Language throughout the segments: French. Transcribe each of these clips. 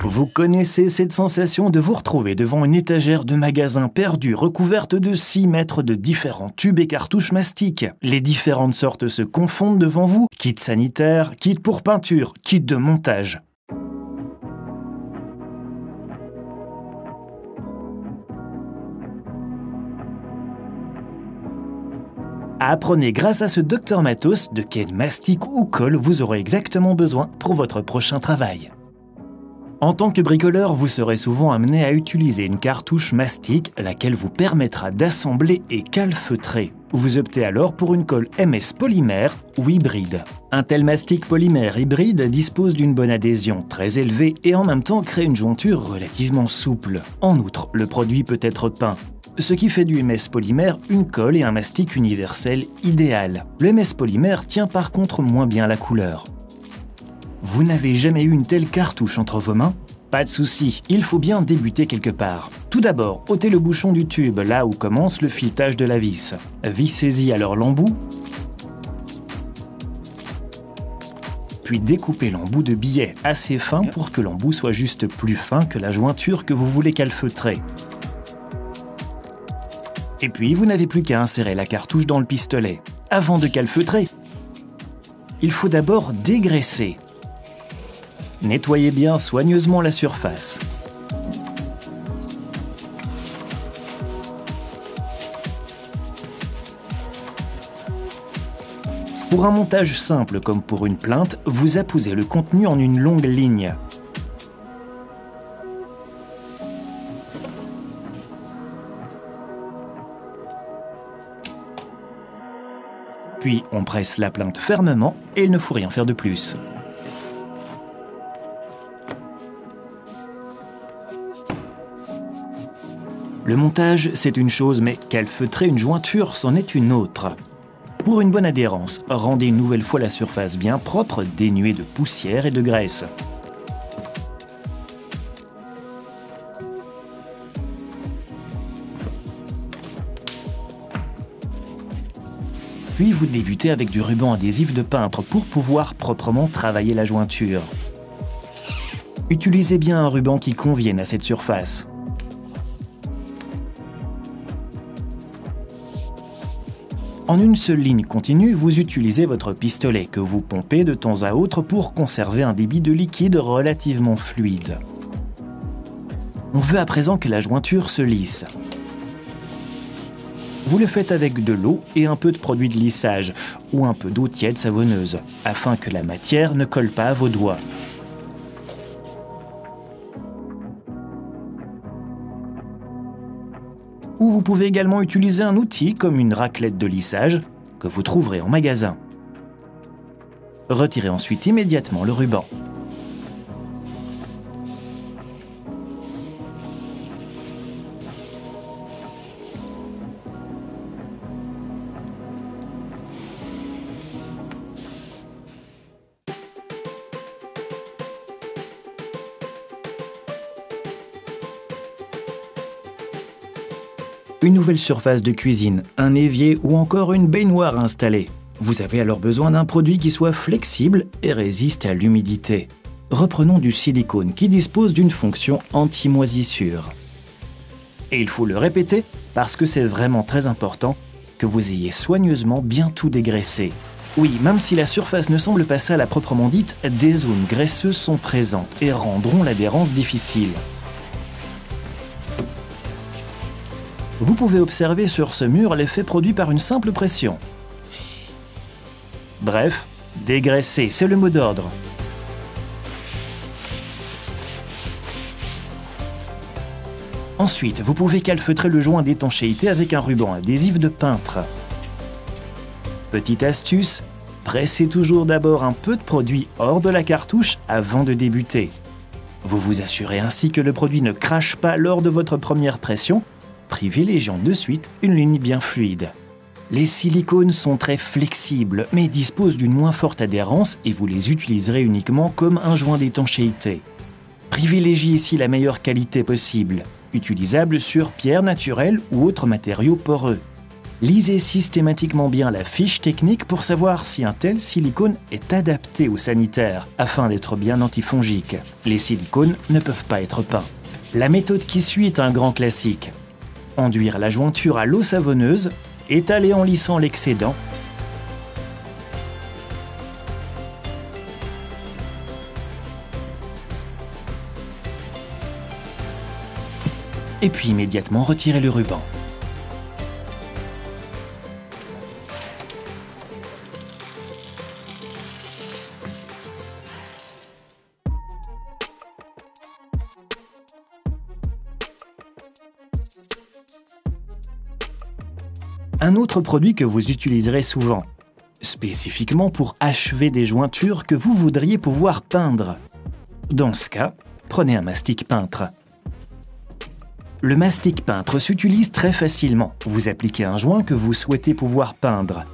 Vous connaissez cette sensation de vous retrouver devant une étagère de magasin perdue recouverte de 6 mètres de différents tubes et cartouches mastic. Les différentes sortes se confondent devant vous. Kit sanitaire, kit pour peinture, kit de montage. Apprenez grâce à ce Dr Matos de quel mastic ou colle vous aurez exactement besoin pour votre prochain travail. En tant que bricoleur, vous serez souvent amené à utiliser une cartouche mastic, laquelle vous permettra d'assembler et calfeutrer. Vous optez alors pour une colle MS polymère ou hybride. Un tel mastic polymère hybride dispose d'une bonne adhésion très élevée et en même temps crée une jointure relativement souple. En outre, le produit peut être peint, ce qui fait du MS polymère une colle et un mastic universel idéal. Le MS polymère tient par contre moins bien la couleur. Vous n'avez jamais eu une telle cartouche entre vos mains? Pas de souci, il faut bien débuter quelque part. Tout d'abord, ôtez le bouchon du tube, là où commence le filetage de la vis. Vissez-y alors l'embout, puis découpez l'embout de billets assez fin pour que l'embout soit juste plus fin que la jointure que vous voulez calfeutrer. Et puis, vous n'avez plus qu'à insérer la cartouche dans le pistolet. Avant de calfeutrer, il faut d'abord dégraisser. Nettoyez bien soigneusement la surface. Pour un montage simple comme pour une plainte, vous apposez le contenu en une longue ligne. Puis on presse la plainte fermement et il ne faut rien faire de plus. Le montage, c'est une chose, mais calfeutrer une jointure, c'en est une autre. Pour une bonne adhérence, rendez une nouvelle fois la surface bien propre, dénuée de poussière et de graisse. Puis vous débutez avec du ruban adhésif de peintre pour pouvoir proprement travailler la jointure. Utilisez bien un ruban qui convienne à cette surface. En une seule ligne continue, vous utilisez votre pistolet que vous pompez de temps à autre pour conserver un débit de liquide relativement fluide. On veut à présent que la jointure se lisse. Vous le faites avec de l'eau et un peu de produit de lissage ou un peu d'eau tiède savonneuse, afin que la matière ne colle pas à vos doigts. Ou vous pouvez également utiliser un outil comme une raclette de lissage que vous trouverez en magasin. Retirez ensuite immédiatement le ruban. Une nouvelle surface de cuisine, un évier ou encore une baignoire installée. Vous avez alors besoin d'un produit qui soit flexible et résiste à l'humidité. Reprenons du silicone qui dispose d'une fonction anti-moisissure. Et il faut le répéter parce que c'est vraiment très important que vous ayez soigneusement bien tout dégraissé. Oui, même si la surface ne semble pas sale à proprement dite, des zones graisseuses sont présentes et rendront l'adhérence difficile. Vous pouvez observer sur ce mur l'effet produit par une simple pression. Bref, dégraisser, c'est le mot d'ordre. Ensuite, vous pouvez calfeutrer le joint d'étanchéité avec un ruban adhésif de peintre. Petite astuce, pressez toujours d'abord un peu de produit hors de la cartouche avant de débuter. Vous vous assurez ainsi que le produit ne crache pas lors de votre première pression, privilégiant de suite une ligne bien fluide. Les silicones sont très flexibles, mais disposent d'une moins forte adhérence et vous les utiliserez uniquement comme un joint d'étanchéité. Privilégiez ici la meilleure qualité possible, utilisable sur pierre naturelle ou autres matériaux poreux. Lisez systématiquement bien la fiche technique pour savoir si un tel silicone est adapté aux sanitaires, afin d'être bien antifongique. Les silicones ne peuvent pas être peints. La méthode qui suit est un grand classique. Enduire la jointure à l'eau savonneuse, étaler en lissant l'excédent, et puis immédiatement retirer le ruban. Un autre produit que vous utiliserez souvent, spécifiquement pour achever des jointures que vous voudriez pouvoir peindre. Dans ce cas, prenez un mastic peintre. Le mastic peintre s'utilise très facilement. Vous appliquez un joint que vous souhaitez pouvoir peindre.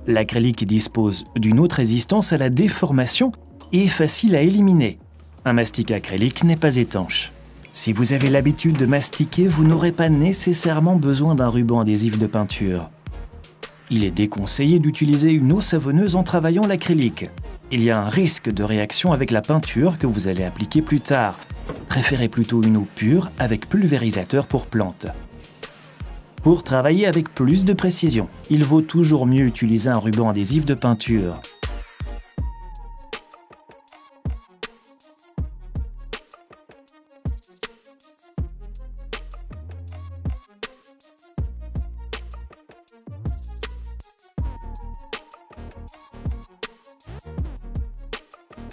L'acrylique dispose d'une haute résistance à la déformation et est facile à éliminer. Un mastic acrylique n'est pas étanche. Si vous avez l'habitude de mastiquer, vous n'aurez pas nécessairement besoin d'un ruban adhésif de peinture. Il est déconseillé d'utiliser une eau savonneuse en travaillant l'acrylique. Il y a un risque de réaction avec la peinture que vous allez appliquer plus tard. Préférez plutôt une eau pure avec pulvérisateur pour plantes. Pour travailler avec plus de précision, il vaut toujours mieux utiliser un ruban adhésif de peinture.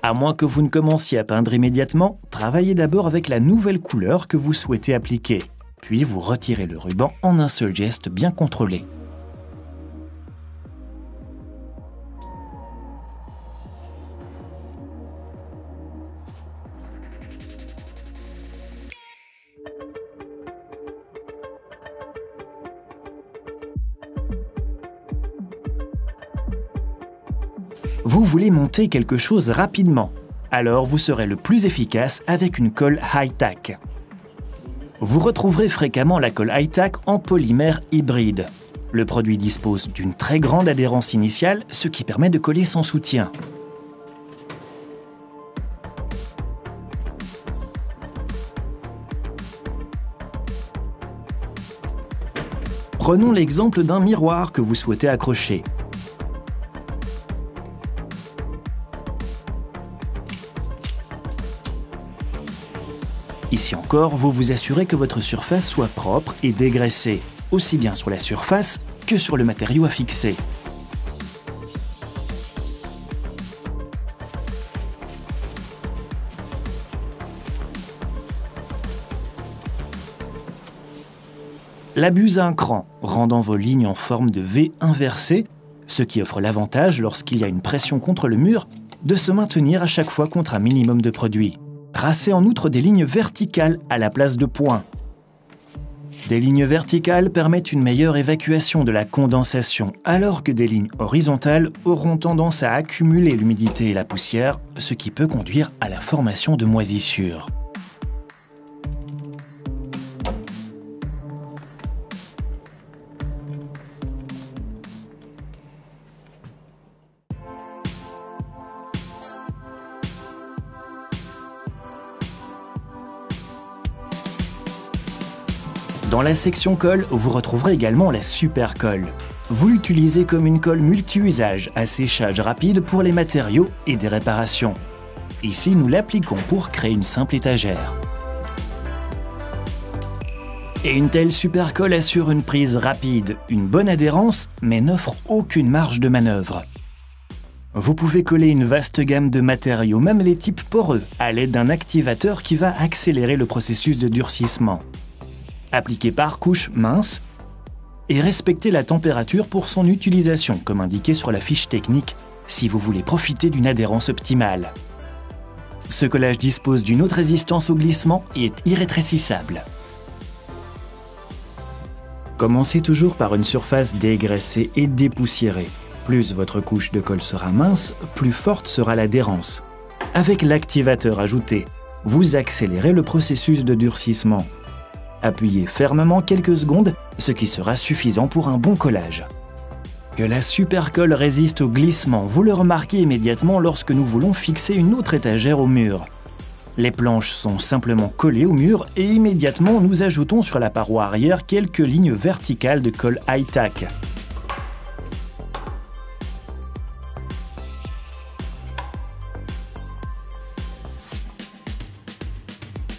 À moins que vous ne commenciez à peindre immédiatement, travaillez d'abord avec la nouvelle couleur que vous souhaitez appliquer. Puis vous retirez le ruban en un seul geste bien contrôlé. Vous voulez monter quelque chose rapidement, alors vous serez le plus efficace avec une colle high-tack. Vous retrouverez fréquemment la colle high-tack en polymère hybride. Le produit dispose d'une très grande adhérence initiale, ce qui permet de coller sans soutien. Prenons l'exemple d'un miroir que vous souhaitez accrocher. Ici encore, vous vous assurez que votre surface soit propre et dégraissée, aussi bien sur la surface que sur le matériau à fixer. L'abuse un cran, rendant vos lignes en forme de V inversée, ce qui offre l'avantage, lorsqu'il y a une pression contre le mur, de se maintenir à chaque fois contre un minimum de produit. Tracez en outre des lignes verticales à la place de points. Des lignes verticales permettent une meilleure évacuation de la condensation, alors que des lignes horizontales auront tendance à accumuler l'humidité et la poussière, ce qui peut conduire à la formation de moisissures. Dans la section colle, vous retrouverez également la super colle. Vous l'utilisez comme une colle multi-usage à séchage rapide pour les matériaux et des réparations. Ici, nous l'appliquons pour créer une simple étagère. Et une telle super colle assure une prise rapide, une bonne adhérence, mais n'offre aucune marge de manœuvre. Vous pouvez coller une vaste gamme de matériaux, même les types poreux, à l'aide d'un activateur qui va accélérer le processus de durcissement. Appliquez par couche mince et respectez la température pour son utilisation, comme indiqué sur la fiche technique, si vous voulez profiter d'une adhérence optimale. Ce collage dispose d'une haute résistance au glissement et est irrétrécissable. Commencez toujours par une surface dégraissée et dépoussiérée. Plus votre couche de colle sera mince, plus forte sera l'adhérence. Avec l'activateur ajouté, vous accélérez le processus de durcissement. Appuyez fermement quelques secondes, ce qui sera suffisant pour un bon collage. Que la supercolle résiste au glissement, vous le remarquez immédiatement lorsque nous voulons fixer une autre étagère au mur. Les planches sont simplement collées au mur et immédiatement nous ajoutons sur la paroi arrière quelques lignes verticales de colle high-tack.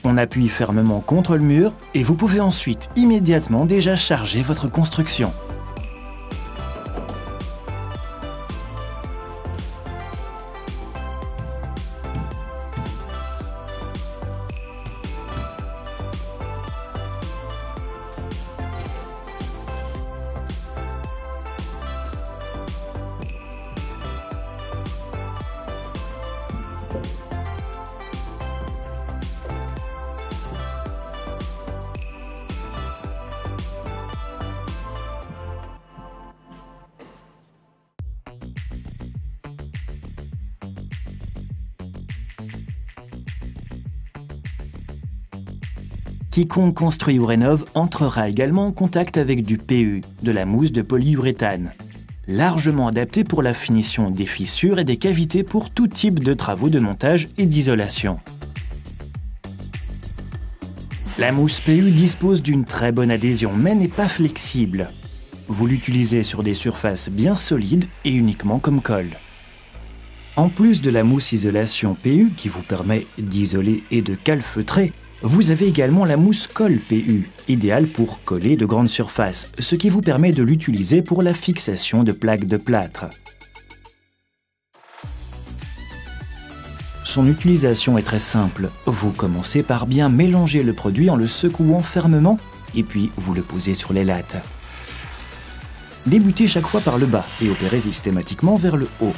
On appuie fermement contre le mur et vous pouvez ensuite immédiatement déjà charger votre construction. Quiconque construit ou rénove entrera également en contact avec du PU, de la mousse de polyuréthane, largement adaptée pour la finition des fissures et des cavités pour tout type de travaux de montage et d'isolation. La mousse PU dispose d'une très bonne adhésion mais n'est pas flexible. Vous l'utilisez sur des surfaces bien solides et uniquement comme colle. En plus de la mousse isolation PU qui vous permet d'isoler et de calfeutrer, vous avez également la mousse colle PU, idéale pour coller de grandes surfaces, ce qui vous permet de l'utiliser pour la fixation de plaques de plâtre. Son utilisation est très simple. Vous commencez par bien mélanger le produit en le secouant fermement et puis vous le posez sur les lattes. Débutez chaque fois par le bas et opérez systématiquement vers le haut.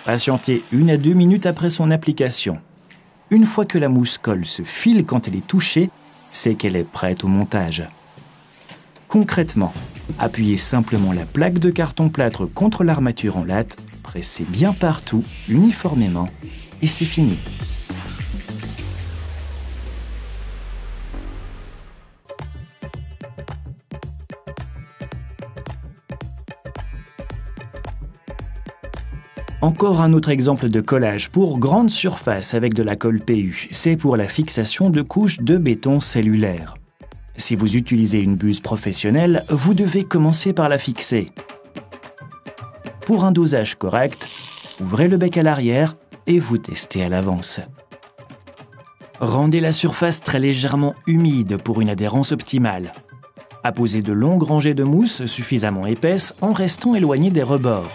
Patientez 1 à 2 minutes après son application. Une fois que la mousse colle se file quand elle est touchée, c'est qu'elle est prête au montage. Concrètement, appuyez simplement la plaque de carton-plâtre contre l'armature en latte, pressez bien partout, uniformément, et c'est fini. Encore un autre exemple de collage pour grande surface avec de la colle PU, c'est pour la fixation de couches de béton cellulaire. Si vous utilisez une buse professionnelle, vous devez commencer par la fixer. Pour un dosage correct, ouvrez le bec à l'arrière et vous testez à l'avance. Rendez la surface très légèrement humide pour une adhérence optimale. Apposez de longues rangées de mousse suffisamment épaisses en restant éloigné des rebords.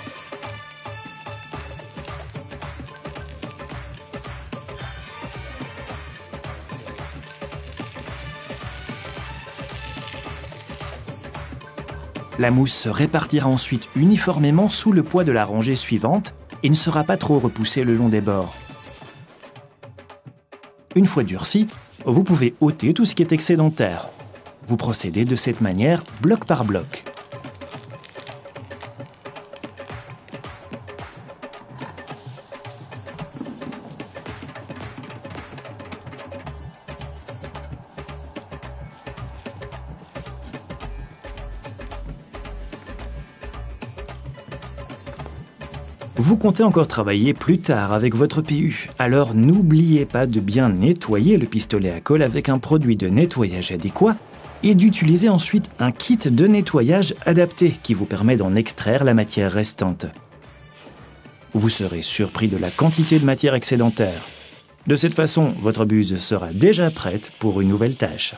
La mousse se répartira ensuite uniformément sous le poids de la rangée suivante et ne sera pas trop repoussée le long des bords. Une fois durcie, vous pouvez ôter tout ce qui est excédentaire. Vous procédez de cette manière, bloc par bloc. Vous comptez encore travailler plus tard avec votre PU, alors n'oubliez pas de bien nettoyer le pistolet à colle avec un produit de nettoyage adéquat et d'utiliser ensuite un kit de nettoyage adapté qui vous permet d'en extraire la matière restante. Vous serez surpris de la quantité de matière excédentaire. De cette façon, votre buse sera déjà prête pour une nouvelle tâche.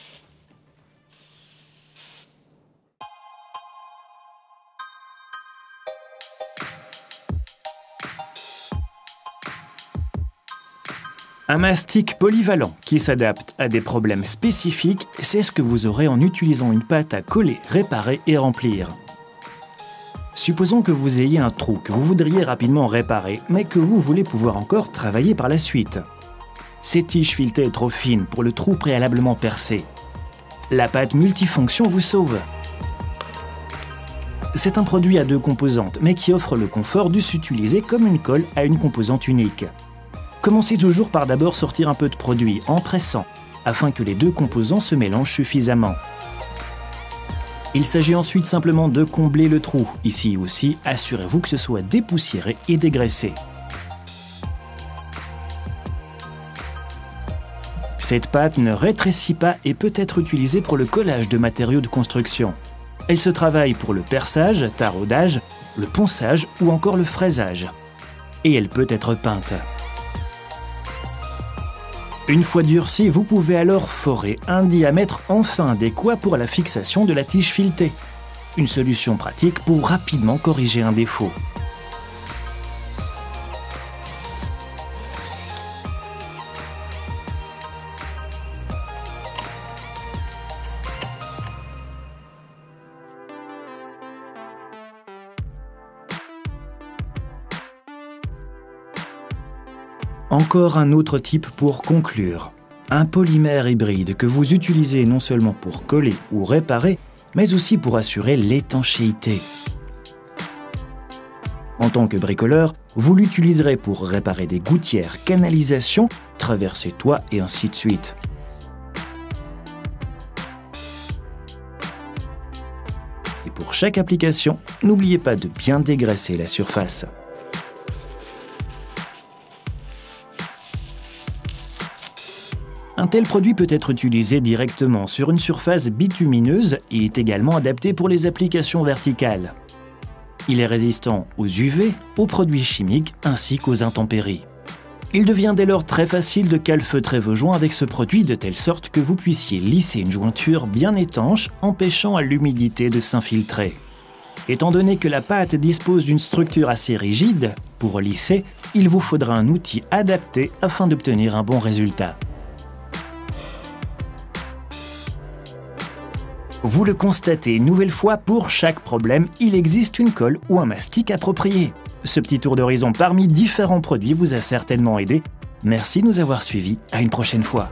Un mastic polyvalent qui s'adapte à des problèmes spécifiques, c'est ce que vous aurez en utilisant une pâte à coller, réparer et remplir. Supposons que vous ayez un trou que vous voudriez rapidement réparer, mais que vous voulez pouvoir encore travailler par la suite. Cette tige filetée est trop fine pour le trou préalablement percé. La pâte multifonction vous sauve. C'est un produit à 2 composantes, mais qui offre le confort de s'utiliser comme une colle à une composante unique. Commencez toujours par d'abord sortir un peu de produit en pressant, afin que les deux composants se mélangent suffisamment. Il s'agit ensuite simplement de combler le trou. Ici aussi, assurez-vous que ce soit dépoussiéré et dégraissé. Cette pâte ne rétrécit pas et peut être utilisée pour le collage de matériaux de construction. Elle se travaille pour le perçage, taraudage, le ponçage ou encore le fraisage. Et elle peut être peinte. Une fois durcie, vous pouvez alors forer un diamètre enfin adéquat pour la fixation de la tige filetée. Une solution pratique pour rapidement corriger un défaut. Encore un autre type pour conclure. Un polymère hybride que vous utilisez non seulement pour coller ou réparer, mais aussi pour assurer l'étanchéité. En tant que bricoleur, vous l'utiliserez pour réparer des gouttières, canalisations, traverser toits et ainsi de suite. Et pour chaque application, n'oubliez pas de bien dégraisser la surface. Un tel produit peut être utilisé directement sur une surface bitumineuse et est également adapté pour les applications verticales. Il est résistant aux UV, aux produits chimiques ainsi qu'aux intempéries. Il devient dès lors très facile de calfeutrer vos joints avec ce produit de telle sorte que vous puissiez lisser une jointure bien étanche, empêchant à l'humidité de s'infiltrer. Étant donné que la pâte dispose d'une structure assez rigide, pour lisser, il vous faudra un outil adapté afin d'obtenir un bon résultat. Vous le constatez une nouvelle fois, pour chaque problème, il existe une colle ou un mastic approprié. Ce petit tour d'horizon parmi différents produits vous a certainement aidé. Merci de nous avoir suivis, à une prochaine fois.